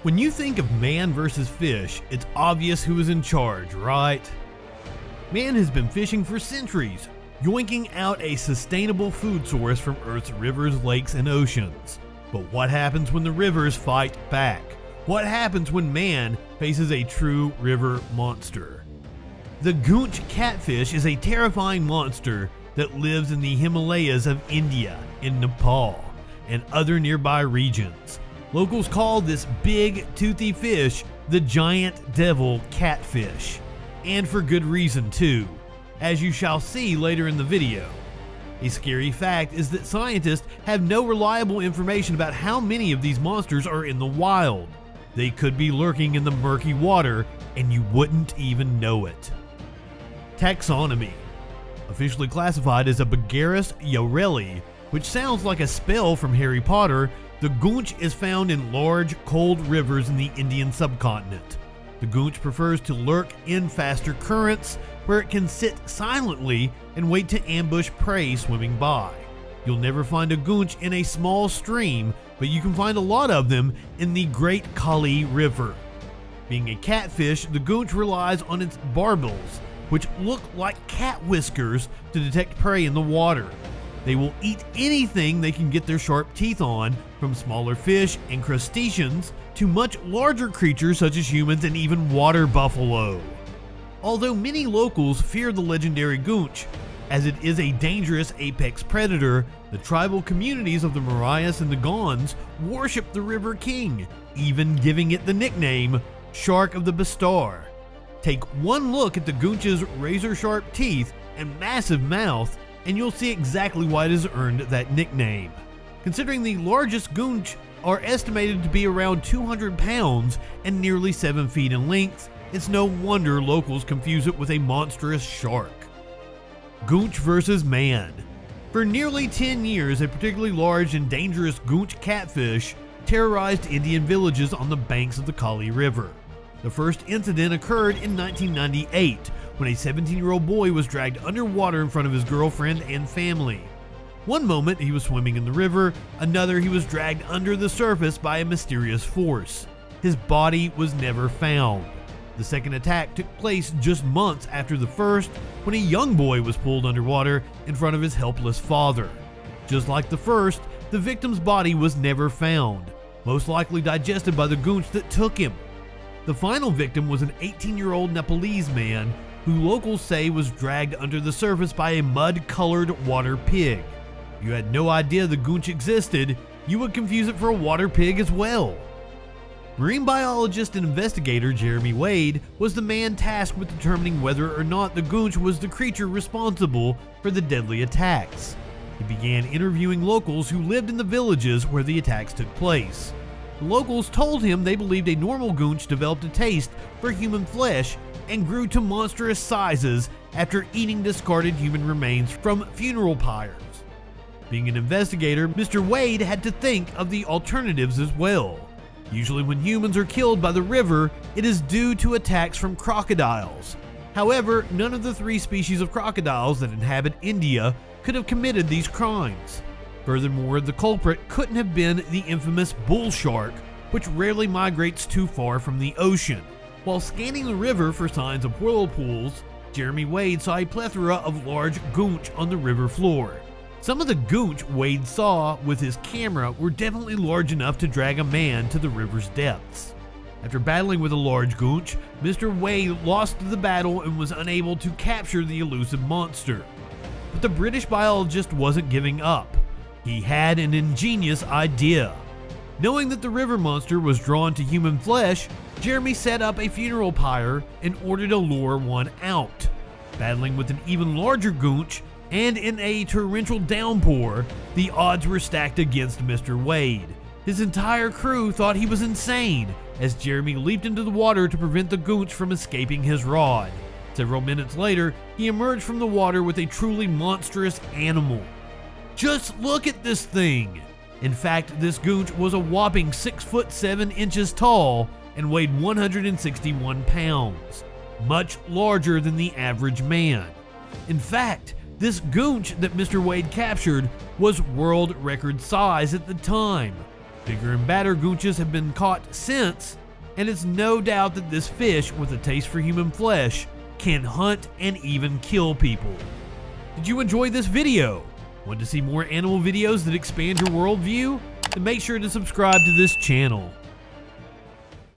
When you think of man versus fish, it's obvious who is in charge, right? Man has been fishing for centuries, yoinking out a sustainable food source from Earth's rivers, lakes, and oceans. But what happens when the rivers fight back? What happens when man faces a true river monster? The Goonch catfish is a terrifying monster that lives in the Himalayas of India, in Nepal, and other nearby regions. Locals call this big, toothy fish the giant devil catfish, and for good reason too, as you shall see later in the video. A scary fact is that scientists have no reliable information about how many of these monsters are in the wild. They could be lurking in the murky water and you wouldn't even know it. Taxonomy. Officially classified as a Bagaris yoreli, which sounds like a spell from Harry Potter, the Goonch is found in large, cold rivers in the Indian subcontinent. The Goonch prefers to lurk in faster currents, where it can sit silently and wait to ambush prey swimming by. You'll never find a Goonch in a small stream, but you can find a lot of them in the Great Kali River. Being a catfish, the Goonch relies on its barbels, which look like cat whiskers, to detect prey in the water. They will eat anything they can get their sharp teeth on, from smaller fish and crustaceans to much larger creatures such as humans and even water buffalo. Although many locals fear the legendary Goonch, as it is a dangerous apex predator, the tribal communities of the Marias and the Gonds worship the River King, even giving it the nickname Shark of the Bastar. Take one look at the Goonch's razor-sharp teeth and massive mouth, and you'll see exactly why it has earned that nickname. Considering the largest Goonch are estimated to be around 200 pounds and nearly 7 feet in length, it's no wonder locals confuse it with a monstrous shark. Goonch versus man. For nearly 10 years, a particularly large and dangerous Goonch catfish terrorized Indian villages on the banks of the Kali River. The first incident occurred in 1998, when a 17-year-old boy was dragged underwater in front of his girlfriend and family. One moment he was swimming in the river, another he was dragged under the surface by a mysterious force. His body was never found. The second attack took place just months after the first, when a young boy was pulled underwater in front of his helpless father. Just like the first, the victim's body was never found, most likely digested by the Goonch that took him. The final victim was an 18-year-old Nepalese man who locals say was dragged under the surface by a mud-colored water pig. If you had no idea the Goonch existed, you would confuse it for a water pig as well. Marine biologist and investigator Jeremy Wade was the man tasked with determining whether or not the Goonch was the creature responsible for the deadly attacks. He began interviewing locals who lived in the villages where the attacks took place. The locals told him they believed a normal Goonch developed a taste for human flesh and grew to monstrous sizes after eating discarded human remains from funeral pyres. Being an investigator, Mr. Wade had to think of the alternatives as well. Usually when humans are killed by the river, it is due to attacks from crocodiles. However, none of the 3 species of crocodiles that inhabit India could have committed these crimes. Furthermore, the culprit couldn't have been the infamous bull shark, which rarely migrates too far from the ocean. While scanning the river for signs of whirlpools, Jeremy Wade saw a plethora of large Goonch on the river floor. Some of the Goonch Wade saw with his camera were definitely large enough to drag a man to the river's depths. After battling with a large Goonch, Mr. Wade lost the battle and was unable to capture the elusive monster. But the British biologist wasn't giving up. He had an ingenious idea. Knowing that the river monster was drawn to human flesh, Jeremy set up a funeral pyre in order to lure one out. Battling with an even larger Goonch, and in a torrential downpour, the odds were stacked against Mr. Wade. His entire crew thought he was insane, as Jeremy leaped into the water to prevent the Goonch from escaping his rod. Several minutes later, he emerged from the water with a truly monstrous animal. Just look at this thing! In fact, this Goonch was a whopping 6 foot 7 inches tall and weighed 161 pounds, much larger than the average man. In fact, this Goonch that Mr. Wade captured was world record size at the time. Bigger and badder goonches have been caught since, and it's no doubt that this fish, with a taste for human flesh, can hunt and even kill people. Did you enjoy this video? Want to see more animal videos that expand your worldview? Then make sure to subscribe to this channel.